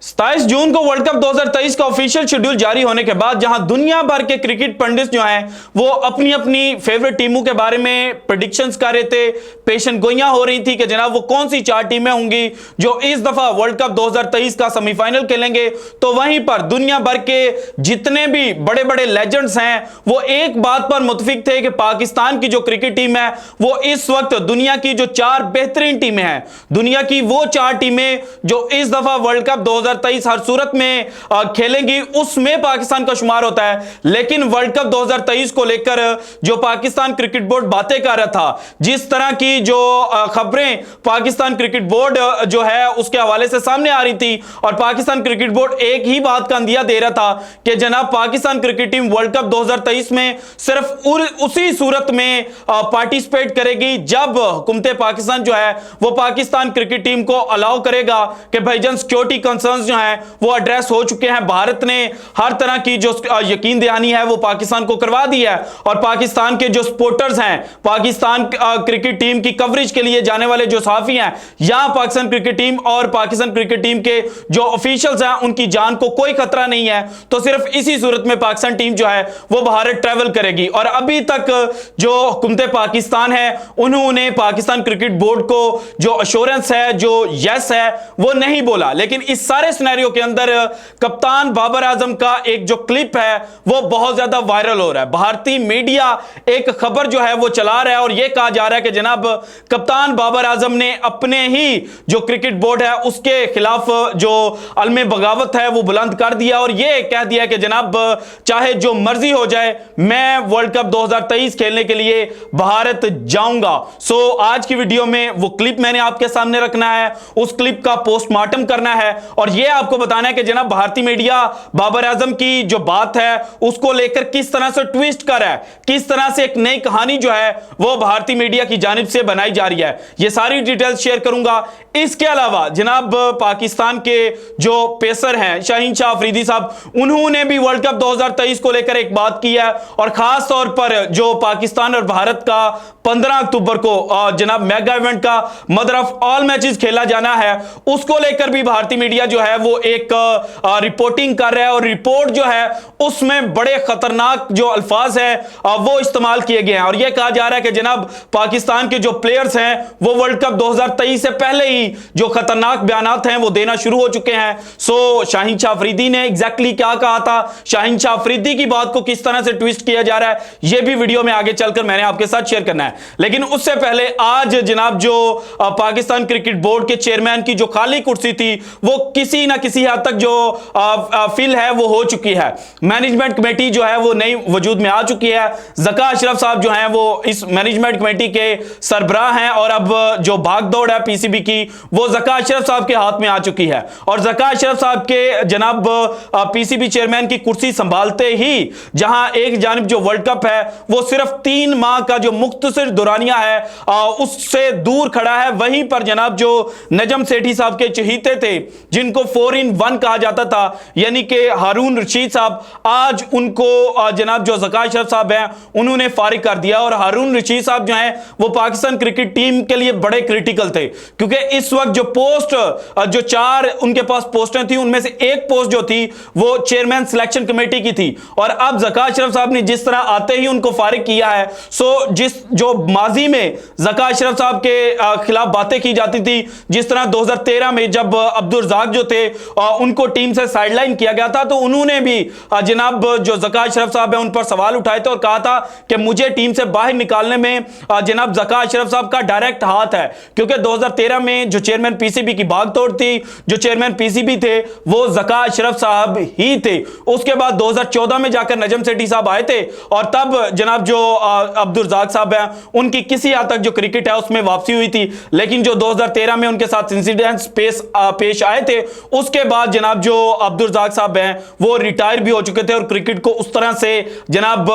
27 जून को world cup 2023 का official schedule जारी होने के बाद जहां दुनिया भर के क्रिकेट पंडित जो हैं वो अपनी अपनी फेवरेट टीमों के बारे में प्रेडिक्शंस कर रहे थे, पेशन गोइयां हो रही थी कि जनाब वो कौन सी 4 टीमें होंगी जो इस दफा वर्ल्ड कप 2023 का सेमीफाइनल खेलेंगे। तो वहीं पर दुनिया भर के जितने भी बड़े बड़े लेजेंड्स हैं वो एक बात पर मुत्तफिक थे कि पाकिस्तान की जो क्रिकेट टीम है वो इस वक्त दुनिया की जो 4 बेहतरीन टीमें हैं, दुनिया की वो 4 टीमें जो इस दफा वर्ल्ड कप 2023 हर सूरत में खेलेंगी उसमें पाकिस्तान का शुमार होता है। लेकिन वर्ल्ड कप 2023 को लेकर जो पाकिस्तान क्रिकेट बोर्ड बातें कर रहा था, जिस तरह की जो खबरें पाकिस्तान क्रिकेट बोर्ड जो है उसके हवाले से सामने आ रही थी, और पाकिस्तान क्रिकेट बोर्ड एक ही बात का अंदिया दे रहा था कि जनाब Pakistan cricket team world cup 2023 में सिर्फ उसी सूरत में पार्टिसिपेट करेगी जब हुकूमत पाकिस्तान जो है वो पाकिस्तान क्रिकेट टीम को अलाउ करेगा कि भाईजान सिक्योरिटी कंसर्न्स जो हैं वो एड्रेस हो चुके हैं। भारत ने हर तरह की जो यकीन दहानी है वो पाकिस्तान को करवा दी है, और पाकिस्तान के जो सपोर्टर्स हैं, पाकिस्तान क्रिकेट टीम की कवरेज के लिए जाने वाले जो सहाफी हैं, यहां पाकिस्तान क्रिकेट टीम और पाकिस्तान क्रिकेट टीम के जो ऑफिशियल्स हैं उनकी जान को कोई खतरा नहीं है। तो सिर्फ इसी सूरत में पाकिस्तान टीम जो है वो भारत ट्रेवल करेगी। और अभी तक जो हुकूमत पाकिस्तान है उन्होंने पाकिस्तान क्रिकेट बोर्ड को जो अश्योरेंस है, जो यस है, वो नहीं बोला। लेकिन इस सारे सिनेरियो के अंदर कप्तान बाबर आजम का एक जो क्लिप है वो बहुत ज्यादा वायरल हो रहा है। भारतीय मीडिया एक खबर जो है वो चला रहा है और यह कहा जा रहा है कि जनाब कप्तान बाबर आजम ने अपने ही जो क्रिकेट बोर्ड है उसके खिलाफ जो अलमे बगावत है वो बुलंद कर दिया और यह कह दिया कि जनाब चाहे जो मर्जी हो जाए मैं वर्ल्ड कप 2023 खेलने के लिए भारत जाऊंगा। सो आज की वीडियो में वो क्लिप मैंने आपके सामने रखना है, उस क्लिप का पोस्टमार्टम करना है और यह आपको बताना है कि जनाब भारतीय मीडिया बाबर आजम की जो बात है उसको लेकर किस तरह से ट्विस्ट कर रहा है, किस तरह से एक नई कहानी जो है वो भारतीय मीडिया की जानिब से बनाई जा रही है। ये सारी डिटेल्स शेयर करूंगा। इसके अलावा जनाब पाकिस्तान के जो पेसर हैं शाहीन शाह अफरीदी साहब, उन्होंने भी वर्ल्ड कप 2023 को लेकर एक बात की है और खास तौर पर जो पाकिस्तान और भारत का 15 अक्टूबर को जनाब मेगा इवेंट का मदर ऑफ ऑल मैचेस खेला जाना है उसको लेकर भी भारतीय मीडिया जो है वो एक रिपोर्टिंग कर रहा है, और रिपोर्ट जो है उसमें बड़े खतरनाक जो अल्फाज है वो इस्तेमाल किए गए हैं। और यह कहा जा रहा है कि जनाब पाकिस्तान के जो प्लेयर्स हैं वो वर्ल्ड कप 2023 से पहले ही जो खतरनाक बयानात हैं वो देना शुरू हो चुके हैं। सो शाहीन शाह अफरीदी ने एग्जैक्टली क्या कहा था, शाहीन शाह अफरीदी की बात को किस तरह से ट्विस्ट किया जा रहा है, यह भी वीडियो में आगे चलकर मैंने आपके साथ शेयर करना है। लेकिन उससे पहले आज जनाब जो पाकिस्तान क्रिकेट बोर्ड के चेयरमैन की जो खाली कुर्सी थी वो किसी ना किसी हद तक जो फिल है वो हो चुकी है। मैनेजमेंट कमेटी जो है वो नई वजूद में आ चुकी है। ज़का अशरफ साहब जो हैं वो इस मैनेजमेंट कमेटी के सरबराह हैं और अब जो भागदौड़ है पीसीबी की वो ज़का अशरफ साहब के हाथ में आ चुकी है। और ज़का अशरफ साहब के जनाब पीसीबी चेयरमैन की कुर्सी संभालते ही जहां एक जानिब जो वर्ल्ड कप है वो सिर्फ 3 माह का जो मुख्तसर दुरानिया है उससे दूर खड़ा है, वहीं पर जनाब जो नजम सेठी साहब के चहीते थे जिनको 4 in 1 कहा जाता था यानी कि हारून रशीद साहब, आज उनको जनाब जो ज़का अशरफ साहब हैं उन्होंने फारिग कर दिया। और हारून रशीद साहब जो हैं वो पाकिस्तान क्रिकेट टीम के लिए बड़े क्रिटिकल थे क्योंकि इस वक्त जो पोस्ट जो 4 उनके पास पोस्टें थी उनमें से एक पोस्ट जो थी वो चेयरमैन सिलेक्शन कमेटी की थी। और अब ज़का अशरफ साहब ने जिस तरह आते ही उनको फारिग किया है, सो जो माजी में ज़का अशरफ साहब के खिलाफ बातें की जाती थी, जिस तरह 2013 में जब अब्दुल रज़ाक जो थे उनको टीम से साइडलाइन किया गया था तो उन्होंने भी जनाब जो ज़का अशरफ साहब है उन पर सवाल उठाए थे और कहा था कि मुझे टीम से बाहर निकालने में जनाब ज़का अशरफ साहब का डायरेक्ट हाथ है, क्योंकि 2013 में जो चेयरमैन पीसीबी की भागदौड़ थी, जो चेयरमैन पीसीबी थे वो ज़का अशरफ साहब ही थे। उसके बाद 2014 में जाकर नजम सेठी साहब आए थे और तब जनाब जो अब्दुल रज़ाक साहब हैं उनकी किसी हद तक जो क्रिकेट है उसमें वापसी हुई थी। लेकिन जो 2013 में उनके साथ इंसिडेंट्स पेश आए थे उसके बाद जनाब जो अब्दुल रज़ाक साहब हैं वो रिटायर भी हो चुके थे और क्रिकेट को उस तरह से जनाब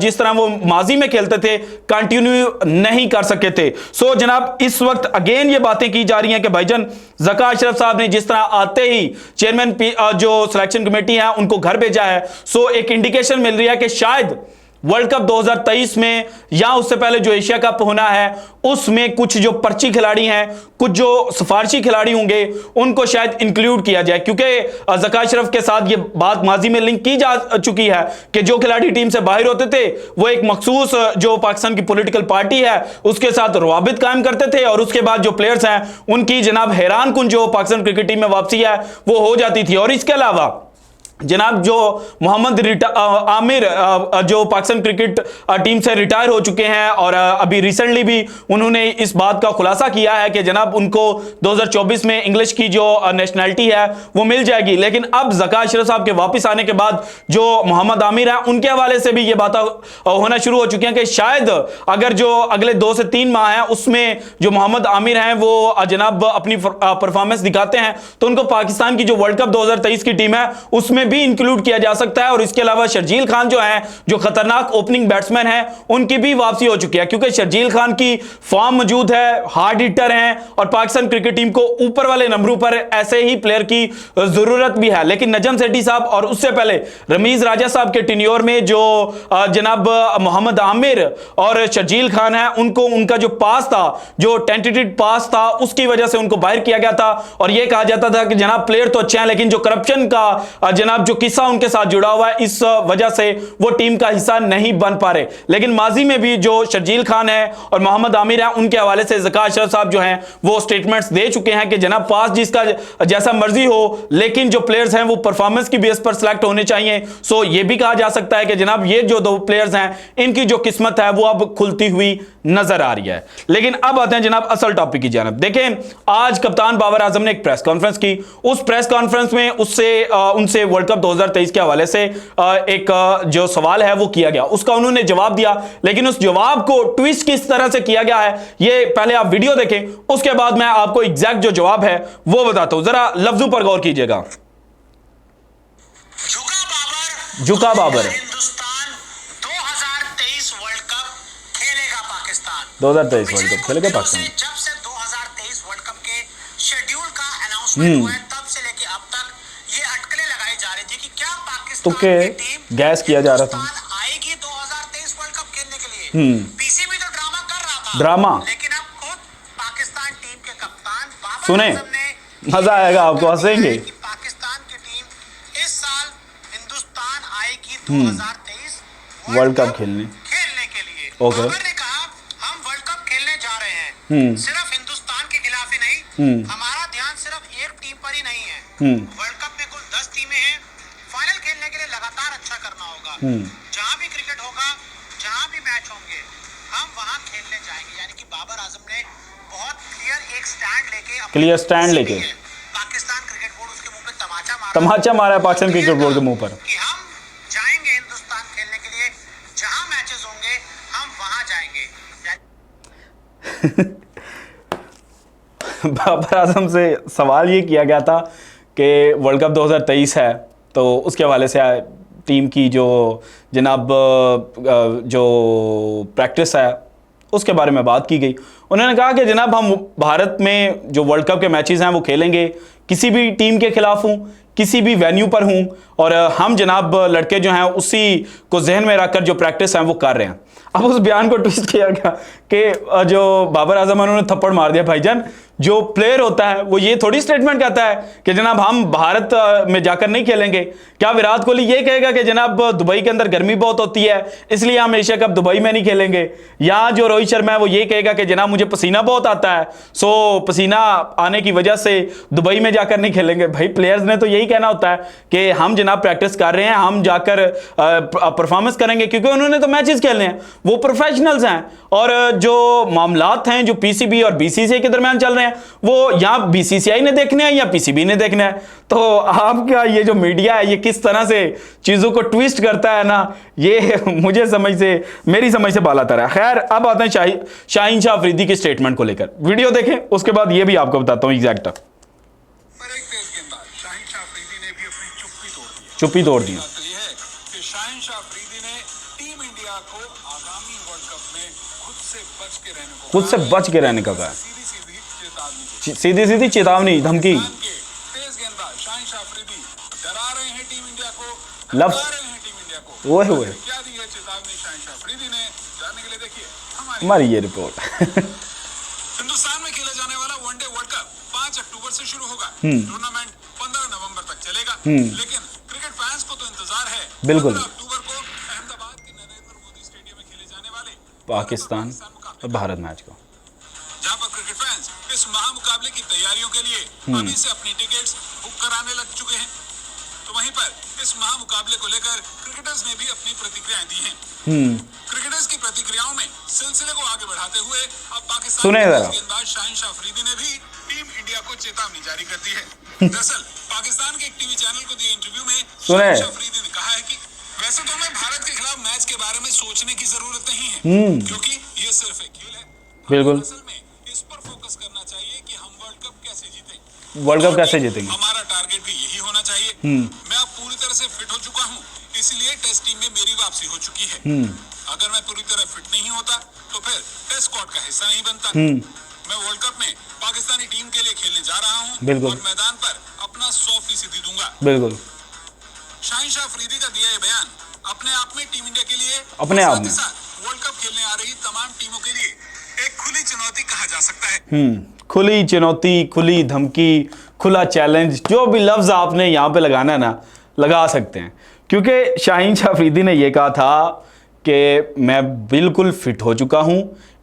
जिस तरह वो माजी में खेलते थे कंटिन्यू नहीं कर सके थे। सो जनाब इस वक्त अगेन ये बातें की जा रही हैं कि भाईजान ज़का अशरफ साहब ने जिस तरह आते ही चेयरमैन जो सिलेक्शन कमेटी है उनको घर भेजा है, सो एक इंडिकेशन मिल रही है कि शायद वर्ल्ड कप 2023 में या उससे पहले जो एशिया कप होना है उसमें कुछ जो पर्ची खिलाड़ी हैं, कुछ जो सिफारिशी खिलाड़ी होंगे, उनको शायद इंक्लूड किया जाए, क्योंकि ज़का अशरफ के साथ ये बात माजी में लिंक की जा चुकी है कि जो खिलाड़ी टीम से बाहर होते थे वो एक मखसूस जो पाकिस्तान की पॉलिटिकल पार्टी है उसके साथ रवाबित कायम करते थे, और उसके बाद जो प्लेयर्स हैं उनकी जनाब हैरान कुन जो पाकिस्तान क्रिकेट टीम में वापसी है वो हो जाती थी। और इसके अलावा जनाब जो मोहम्मद आमिर जो पाकिस्तान क्रिकेट टीम से रिटायर हो चुके हैं, और अभी रिसेंटली भी उन्होंने इस बात का खुलासा किया है कि जनाब उनको 2024 में इंग्लिश की जो नेशनैलिटी है वो मिल जाएगी। लेकिन अब ज़का अशरफ साहब के वापस आने के बाद जो मोहम्मद आमिर है उनके हवाले से भी ये बातें होना शुरू हो चुकी हैं कि शायद अगर जो अगले 2 से 3 माह हैं उसमें जो मोहम्मद आमिर हैं वो जनाब अपनी परफॉर्मेंस दिखाते हैं तो उनको पाकिस्तान की जो वर्ल्ड कप 2023 की टीम है उसमें भी इंक्लूड किया जा सकता है। और इसके अलावा शर्जील खान जो हैं, जो खतरनाक ओपनिंग बैट्समैन हैं, उनकी भी वापसी हो चुकी है, क्योंकि शर्जील खान की फॉर्म मौजूद है, हार्ड हिटर हैं और पाकिस्तान क्रिकेट टीम को ऊपर वाले नंबरों पर ऐसे ही प्लेयर की जरूरत भी है। लेकिन नजम सेठी साहब और उससे पहले रमीज राजा साहब के टेन्योर में जो जनाब मोहम्मद आमिर और शर्जील खान है उनको उनका जो पास था, जो टेंटेटिव पास था, उसकी वजह से उनको बाहर किया गया था और यह कहा जाता था कि जनाब प्लेयर तो अच्छे हैं लेकिन जो करप्शन का जनाब जो किस्सा उनके साथ जुड़ा हुआ है इस वजह से वो टीम का हिस्सा नहीं बन पा रहे। लेकिन माजी में भी जो शर्जील खान है और मोहम्मद आमिर है उनके हवाले से ज़का अशरफ साहब जो हैं वो स्टेटमेंट्स दे चुके हैं कि जनाब पास जिसका जैसा मर्जी हो लेकिन जो प्लेयर्स हैं वो परफॉर्मेंस की बेस पर सिलेक्ट होने चाहिए। सो ये भी कहा जा सकता है कि जनाब ये जो 2 प्लेयर्स हैं इनकी जो किस्मत है वो अब खुलती हुई नजर आ रही है। लेकिन अब आते हैं जनाब असल टॉपिक की जानब। देखें, आज कप्तान बाबर आजम ने एक प्रेस कॉन्फ्रेंस की, उस प्रेस कॉन्फ्रेंस में उनसे वर्ल्ड कप 2023 के हवाले से एक जो सवाल है वो किया गया, उसका उन्होंने जवाब दिया। लेकिन उस जवाब को ट्विस्ट किस तरह से किया गया है ये पहले आप वीडियो देखें, उसके बाद मैं आपको एग्जैक्ट जो जवाब है वो बताता हूं। जरा लफ्जों पर गौर कीजिएगा। झुका बाबर हिंदुस्तान 2023 वर्ल्ड कप खेलेगा पाकिस्तान। 2023 वर्ल्ड कप खेलेगा पाकिस्तान। जब से 2023 वर्ल्ड कप के शेड्यूल का अनाउंसमेंट हुआ है तब से लेके अब तक ये अटकलें लगाई जा रही थी कि क्या पाकिस्तान की टीम गैस किया जा रहा था आएगी 2023 वर्ल्ड कप खेलने के लिए। पीसीबी तो ड्रामा कर रहा था, ड्रामा, लेकिन अब खुद पाकिस्तान टीम के कप्तान बाबर सुने, आजम ने मजा आएगा आपको, हंसेंगे। पाकिस्तान की टीम इस साल हिंदुस्तान आएगी 2023 वर्ल्ड कप खेलने के लिए। ओके। बाबर ने कहा हम वर्ल्ड कप खेलने जा रहे हैं, सिर्फ हिंदुस्तान के खिलाफ ही नहीं, हमारा ध्यान सिर्फ एक टीम पर ही नहीं है। वर्ल्ड कप में कुल 10 टीमें हैं, फाइनल खेलने के लिए लगातार अच्छा करना होगा। जहां भी क्रिकेट होगा, जहां भी मैच होंगे, हम वहां खेलने जाएंगे। यानी कि बाबर आजम ने बहुत क्लियर स्टैंड लेके पाकिस्तान क्रिकेट बोर्ड उसके मुंह पे तमाचा मारा है पाकिस्तान क्रिकेट बोर्ड के मुंह पर कि हम जाएंगे हिंदुस्तान खेलने के लिए, जहां मैचेस होंगे हम वहां जाएंगे। बाबर आजम से सवाल ये किया गया था कि वर्ल्ड कप 2023 है तो उसके हवाले से टीम की जो जनाब जो प्रैक्टिस है उसके बारे में बात की गई। उन्होंने कहा कि जनाब हम भारत में जो वर्ल्ड कप के मैचेस हैं वो खेलेंगे, किसी भी टीम के खिलाफ हूँ, किसी भी वेन्यू पर हूँ, और हम जनाब लड़के जो हैं उसी को जहन में रखकर जो प्रैक्टिस हैं वो कर रहे हैं। अब उस बयान को ट्विस्ट किया गया कि जो बाबर आजम उन्होंने थप्पड़ मार दिया, भाईजान जो प्लेयर होता है वो ये थोड़ी स्टेटमेंट कहता है कि जनाब हम भारत में जाकर नहीं खेलेंगे। क्या विराट कोहली ये कहेगा कि जनाब दुबई के अंदर गर्मी बहुत होती है इसलिए हम एशिया कप दुबई में नहीं खेलेंगे? या जो रोहित शर्मा है वो ये कहेगा कि जनाब मुझे पसीना बहुत आता है सो पसीना आने की वजह से दुबई में जाकर नहीं खेलेंगे? भाई प्लेयर्स ने तो यही कहना होता है कि हम जनाब प्रैक्टिस कर रहे हैं, हम जाकर परफॉर्मेंस करेंगे, क्योंकि उन्होंने तो मैचेस खेलने हैं, वो प्रोफेशनल्स हैं। और जो मामलात हैं जो पीसीबी और बीसीसीआई के दरमियान चल रहे हैं वो यहाँ बीसीसीआई ने देखने हैं या पीसीबी ने देखना है। तो आपका ये जो मीडिया है ये किस तरह से चीजों को ट्विस्ट करता है ना, ये मुझे मेरी समझ से बाला तर है। खैर अब आते हैं शाहीन शाह अफरीदी की स्टेटमेंट को लेकर। वीडियो देखें उसके बाद ये भी आपको बताता हूँ एग्जैक्ट। चुप्पी तोड़ दी। शाहीन शाह अफरीदी ने टीम इंडिया को आगामी वर्ल्ड कप में खुद से बच के रहने को कहा है। सीधी सीधी चेतावनी, धमकी। तेज गेंदबाज शाहीन शाह अफरीदी डरा रहे हैं टीम इंडिया को, लफ्ज डरा रहे हैं टीम इंडिया इंडिया को। ओए होए, क्या दी है चेतावनी शाहिन अफरीदी ने, जानने के लिए देखिए हमारी ये रिपोर्ट। हिंदुस्तान में खेला जाने वाला वनडे वर्ल्ड कप 5 अक्टूबर से शुरू होगा। टूर्नामेंट 15 नवंबर तक चलेगा, लेकिन क्रिकेट फैंस को तो इंतजार है बिल्कुल। 15 अक्टूबर को अहमदाबाद के नरेंद्र मोदी स्टेडियम में खेले जाने वाले पाकिस्तान और भारत मैच को, जहां पर क्रिकेट फैंस इस महामुकाबले की तैयारियों के लिए अभी से अपनी टिकट्स बुक कराने लग चुके हैं। तो वहीं पर इस महामुकाबले को लेकर क्रिकेटर्स ने भी अपनी प्रतिक्रियाएं दी हैं। क्रिकेटर्स की प्रतिक्रियाओं में सिलसिले को आगे बढ़ाते हुए अब पाकिस्तान सुने के जरा। गेंदबाज शाहिन अफरीदी ने भी टीम इंडिया को चेतावनी जारी कर दी है। दरअसल पाकिस्तान के एक टीवी चैनल को दिए इंटरव्यू में सुने। शाहिन अफरीदी ने कहा है कि वैसे तो हमें भारत के खिलाफ मैच के बारे में सोचने की जरूरत नहीं है, क्योंकि ये सिर्फ एक खेल है। बिल्कुल। असल में इस पर फोकस करना चाहिए कि हम वर्ल्ड कप कैसे जीतें। वर्ल्ड कप कैसे जीतेंगे। हमारा टारगेट भी यही होना चाहिए। मैं अब पूरी तरह से फिट हो चुका हूँ, इसलिए टेस्ट टीम में मेरी वापसी हो चुकी है। अगर मैं पूरी तरह फिट नहीं होता तो फिर टेस्ट स्क्वाड का हिस्सा नहीं बनता। मैं वर्ल्ड कप में पाकिस्तानी टीम के लिए खेलने जा रहा हूँ बिल्कुल। और मैदान पर अपना 100% दूंगा। बिल्कुल। शाहिन अफरीदी का दिया ये बयान अपने आप में टीम इंडिया के लिए अपने आप में वर्ल्ड कप खेलने आ रही तमाम टीमों के लिए एक खुली चुनौती कहा जा सकता है। खुली चुनौती, खुली धमकी, खुला चैलेंज, जो भी लफ्ज आपने यहाँ पे लगाना है ना, लगा सकते हैं, क्योंकि शाहिन अफरीदी ने यह कहा था कि मैं बिल्कुल फिट हो चुका हूँ,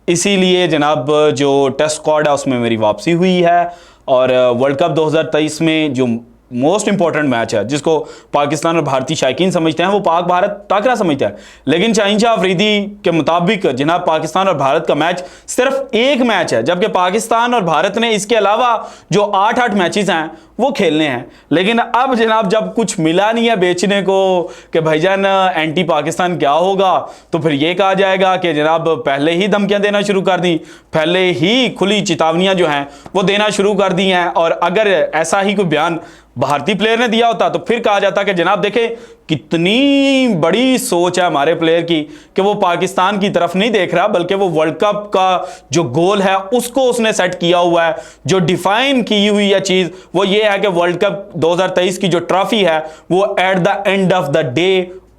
इसीलिए जनाब जो टेस्ट स्क्वाड है उसमें मेरी वापसी हुई है। और वर्ल्ड कप 2023 में जो मोस्ट इंपॉर्टेंट मैच है जिसको पाकिस्तान और भारतीय शायकीन समझते हैं, वो पाक भारत टाकरा समझता है, लेकिन शाहिन अफरीदी के मुताबिक जनाब पाकिस्तान और भारत का मैच सिर्फ एक मैच है, जबकि पाकिस्तान और भारत ने इसके अलावा जो 8-8 मैचेस हैं वो खेलने हैं। लेकिन अब जनाब जब कुछ मिला नहीं है बेचने को कि भाईजान एंटी पाकिस्तान क्या होगा, तो फिर ये कहा जाएगा कि जनाब पहले ही धमकियां देना शुरू कर दी, पहले ही खुली चेतावनियां जो हैं वो देना शुरू कर दी हैं। और अगर ऐसा ही कोई बयान भारतीय प्लेयर ने दिया होता तो फिर कहा जाता कि जनाब देखें कितनी बड़ी सोच है हमारे प्लेयर की कि वो पाकिस्तान की तरफ नहीं देख रहा, बल्कि वो वर्ल्ड कप का जो गोल है उसको उसने सेट किया हुआ है। जो डिफाइन की हुई है चीज वो ये है कि वर्ल्ड कप 2023 की जो ट्रॉफी है वो at the end of the day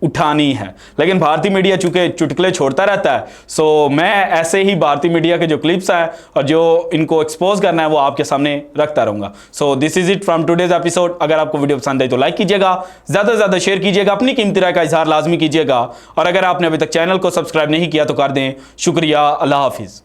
उठानी है। लेकिन भारतीय मीडिया चूंकि चुटकुले छोड़ता रहता है, सो मैं ऐसे ही भारतीय मीडिया के जो क्लिप्स हैं और जो इनको एक्सपोज करना है वो आपके सामने रखता रहूंगा। So this is it from today's episode. अगर आपको वीडियो पसंद आई तो लाइक कीजिएगा, ज्यादा से ज्यादा शेयर कीजिएगा, अपनी कीमती राय का इजहार लाजमी कीजिएगा, और अगर आपने अभी तक चैनल को सब्सक्राइब नहीं किया तो कर दें। शुक्रिया, अल्लाह हाफिज।